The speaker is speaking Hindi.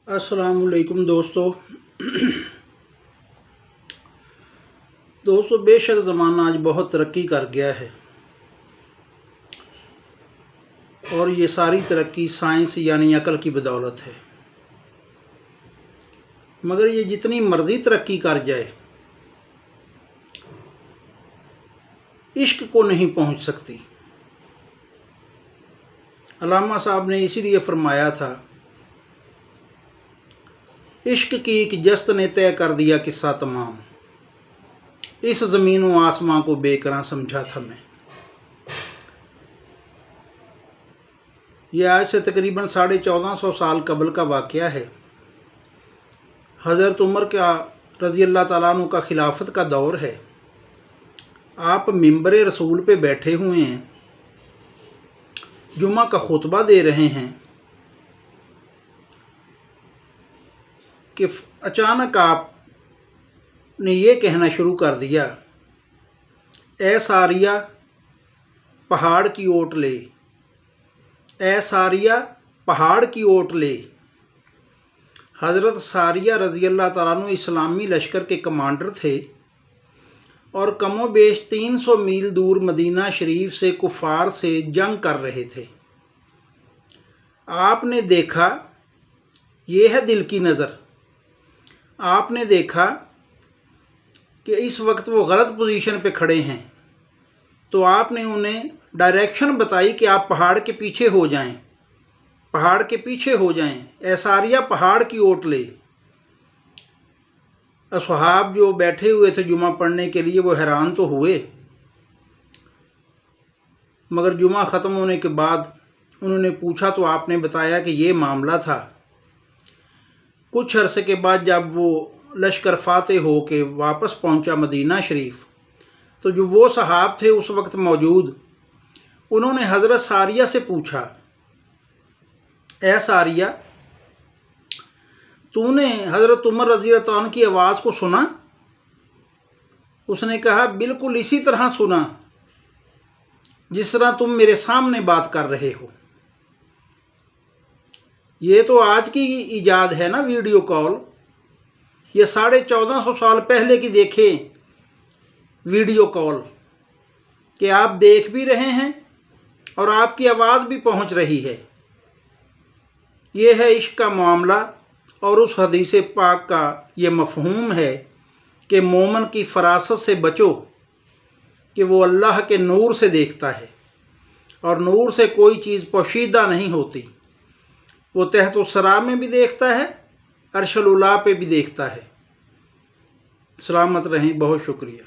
अस्सलामुअलैकुम दोस्तों। बेशक ज़माना आज बहुत तरक्की कर गया है और ये सारी तरक्की साइंस यानी अकल की बदौलत है। मगर ये जितनी मर्ज़ी तरक्की कर जाए, इश्क को नहीं पहुंच सकती। अल्लामा साहब ने इसीलिए फरमाया था, इश्क की एक जस्त ने तय कर दिया किस्सा तमाम, इस ज़मीन व आसमां को बेकरां समझा था मैं। यह आज से तकरीबन 1450 साल कबल का वाक़या है। हज़रत उमर का रज़ी अल्लाह ताला अन्हु का खिलाफत का दौर है। आप मिंबर रसूल पे बैठे हुए हैं, जुमा का खुतबा दे रहे हैं कि अचानक आपने ये कहना शुरू कर दिया, ए सारिया पहाड़ की ओट ले, ए सारिया पहाड़ की ओट ले। हज़रत सारिया रज़ी अल्लाह ताला अन्हु इस्लामी लश्कर के कमांडर थे और कमोबेश 300 मील दूर मदीना शरीफ से कुफ़ार से जंग कर रहे थे। आपने देखा, ये है दिल की नज़र, आपने देखा कि इस वक्त वो गलत पोजीशन पे खड़े हैं, तो आपने उन्हें डायरेक्शन बताई कि आप पहाड़ के पीछे हो जाएं, पहाड़ के पीछे हो जाएं, ऐसारिया पहाड़ की ओट ले। असहाब जो बैठे हुए थे जुमा पढ़ने के लिए, वो हैरान तो हुए, मगर जुमा ख़त्म होने के बाद उन्होंने पूछा तो आपने बताया कि ये मामला था। कुछ अरसे के बाद जब वो लश्कर फ़ाते हो के वापस पहुंचा मदीना शरीफ, तो जो वो सहाब थे उस वक्त मौजूद, उन्होंने हज़रत सारिया से पूछा, ए सारिया, तूने हज़रत उमर रज़ी अल्लाह अन्हु की आवाज़ को सुना? उसने कहा, बिल्कुल इसी तरह सुना जिस तरह तुम मेरे सामने बात कर रहे हो। ये तो आज की ईजाद है ना वीडियो कॉल। ये 1450 साल पहले की देखें वीडियो कॉल कि आप देख भी रहे हैं और आपकी आवाज़ भी पहुंच रही है। ये है इश्क का मामला और उस हदीस पाक का ये मफ़हूम है कि मोमन की फरासत से बचो कि वो अल्लाह के नूर से देखता है और नूर से कोई चीज़ पोशीदा नहीं होती। वो तहत सरा में भी देखता है, अर्शल उला पे भी देखता है। सलामत रहें, बहुत शुक्रिया।